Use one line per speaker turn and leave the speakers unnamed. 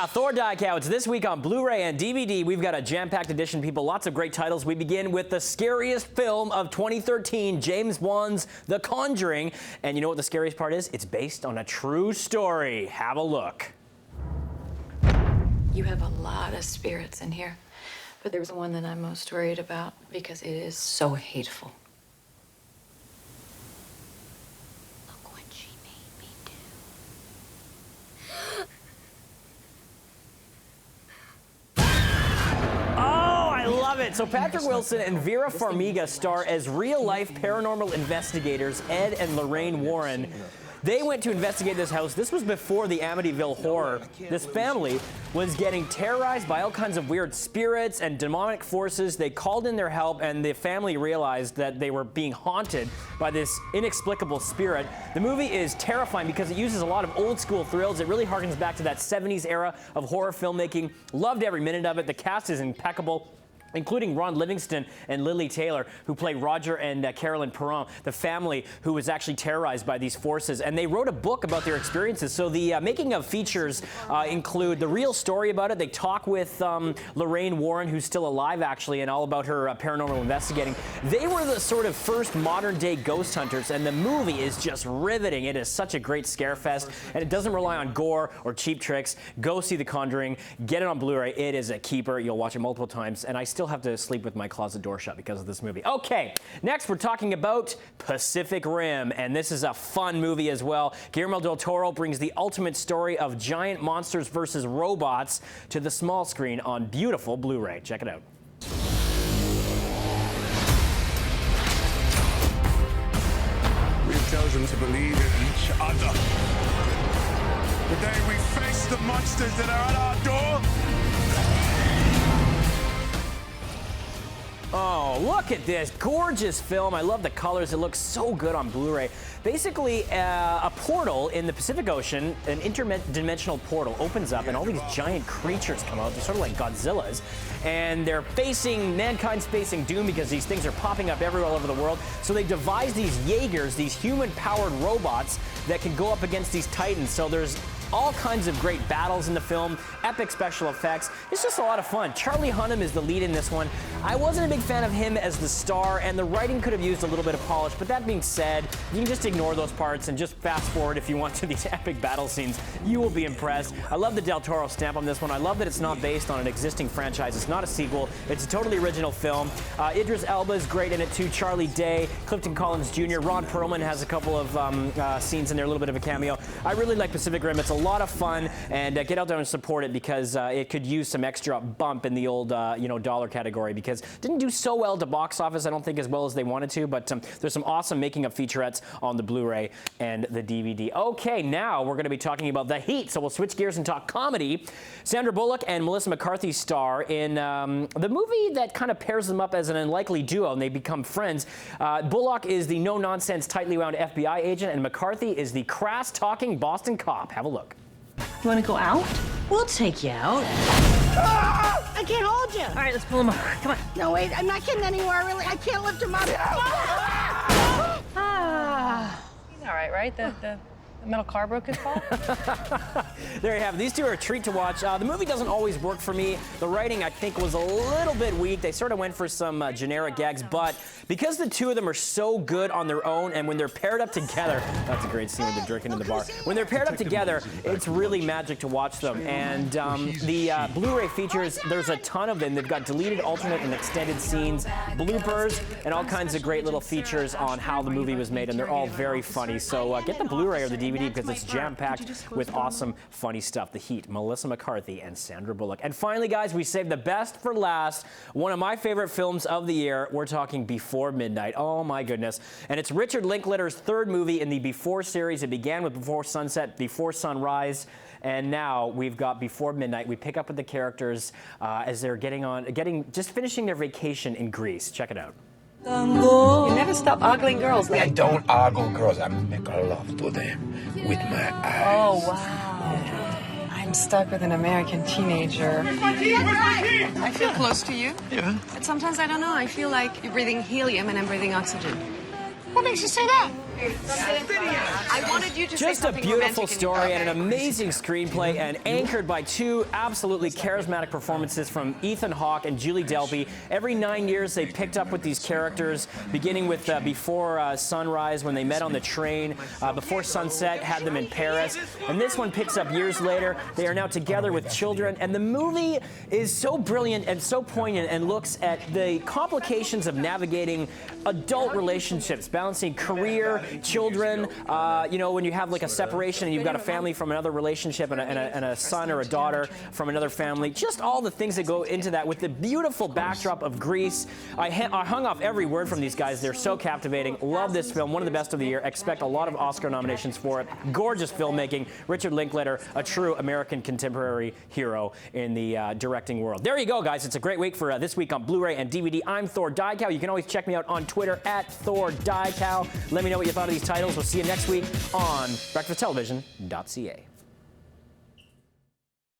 Yeah, Thor Die Counts this week on Blu-ray and DVD. We've got a jam-packed edition, people. Lots of great titles. We begin with the scariest film of 2013, James Wan's The Conjuring. And you know what the scariest part is? It's based on a true story. Have a look.
You have a lot of spirits in here, but there's one that I'm most worried about because it is so hateful. Look what she made me do.
I love it. So Patrick Wilson and Vera Farmiga star as real-life paranormal investigators Ed and Lorraine Warren. They went to investigate this house. This was before the Amityville horror. This family was getting terrorized by all kinds of weird spirits and demonic forces. They called in their help, and the family realized that they were being haunted by this inexplicable spirit. The movie is terrifying because it uses a lot of old school thrills. It really harkens back to that 70s era of horror filmmaking. Loved every minute of it. The cast is impeccable, including Ron Livingston and Lily Taylor, who play Roger and Carolyn Perron, the family who was actually terrorized by these forces. And they wrote a book about their experiences. So the making of features include the real story about it. They talk with Lorraine Warren, who's still alive, actually, and all about her paranormal investigating. They were the sort of first modern-day ghost hunters, and the movie is just riveting. It is such a great scare fest, and it doesn't rely on gore or cheap tricks. Go see The Conjuring. Get it on Blu-ray. It is a keeper. You'll watch it multiple times, and I still have to sleep with my closet door shut because of this movie. Okay, next we're talking about Pacific Rim, and this is a fun movie as well. Guillermo del Toro brings the ultimate story of giant monsters versus robots to the small screen on beautiful Blu-ray. Check it out.
We've chosen to believe in each other. The day we face the monsters that are at our door.
Oh, look at this gorgeous film. I love the colors. It looks so good on Blu-ray. Basically, a portal in the Pacific Ocean, an interdimensional portal, opens up, and all these giant creatures come out. They're sort of like Godzillas, and mankind's facing doom because these things are popping up everywhere all over the world. So they devised these Jaegers, these human-powered robots that can go up against these titans. So there's all kinds of great battles in the film, epic special effects. It's just a lot of fun. Charlie Hunnam is the lead in this one. I wasn't a big fan of him as the star, and the writing could have used a little bit of polish, but that being said, you can just ignore those parts and just fast forward if you want to these epic battle scenes. You will be impressed. I love the Del Toro stamp on this one. I love that it's not based on an existing franchise. It's not a sequel. It's a totally original film. Idris Elba is great in it too. Charlie Day, Clifton Collins Jr., Ron Perlman has a couple of scenes in there, a little bit of a cameo. I really like Pacific Rim. It's a lot of fun, and get out there and support it because it could use some extra bump in the old dollar category because it didn't do so well at the box office, I don't think, as well as they wanted to, but there's some awesome making of featurettes on the Blu-ray and the DVD. Okay, now we're going to be talking about The Heat, so we'll switch gears and talk comedy. Sandra Bullock and Melissa McCarthy star in the movie that kind of pairs them up as an unlikely duo, and they become friends. Bullock is the no-nonsense, tightly wound FBI agent, and McCarthy is the crass-talking Boston cop. Have a look.
You want to go out? We'll take you out.
Ah! I can't hold you.
All right, let's pull him over. Come on.
No, wait, I'm not getting anywhere, really. I can't lift him up.
He's all right? The metal car broke his fall?
There you have it. These two are a treat to watch. The movie doesn't always work for me. The writing, I think, was a little bit weak. They sort of went for some generic gags, but because the two of them are so good on their own, and when they're paired up together, that's a great scene when they're drinking in the bar. When they're paired up together, it's really magic to watch them. And the Blu-ray features, there's a ton of them. They've got deleted, alternate, and extended scenes, bloopers, and all kinds of great little features on how the movie was made, and they're all very funny. So get the Blu-ray or the DVD because it's jam-packed with awesome, funny stuff. The Heat, Melissa McCarthy and Sandra Bullock. And finally, guys, we saved the best for last. One of my favorite films of the year. We're talking Before Midnight. Oh, my goodness. And it's Richard Linklater's third movie in the Before series. It began with Before Sunset, Before Sunrise, and now we've got Before Midnight. We pick up with the characters as they're just finishing their vacation in Greece. Check it out.
You never stop ogling girls.
I don't ogle girls. I make love to them with my eyes.
Oh, wow. I'm stuck with an American teenager. I feel close to you.
Yeah.
But sometimes I don't know. I feel like you're breathing helium and I'm breathing oxygen.
What makes you say that?
I wanted you to say
Just a
something
beautiful
romantic in
story
your-
and an amazing screenplay, and anchored by two absolutely charismatic performances from Ethan Hawke and Julie Delpy. Every 9 years they picked up with these characters, beginning with Before Sunrise when they met on the train, Before Sunset had them in Paris, and this one picks up years later. They are now together with children, and the movie is so brilliant and so poignant and looks at the complications of navigating adult relationships, balancing career, children, you know, when you have like a separation and you've got a family from another relationship and a son or a daughter from another family, just all the things that go into that with the beautiful backdrop of Greece. I hung off every word from these guys. They're so captivating. Love this film, one of the best of the year. Expect a lot of Oscar nominations for it. Gorgeous filmmaking. Richard Linklater, a true American contemporary hero in the directing world. There you go, guys. It's a great week for this week on Blu-ray and DVD. I'm Thor Diecow. You can always check me out on Twitter at Thor Diecow. Let me know what you thought of these titles. We'll see you next week on BreakfastTelevision.ca.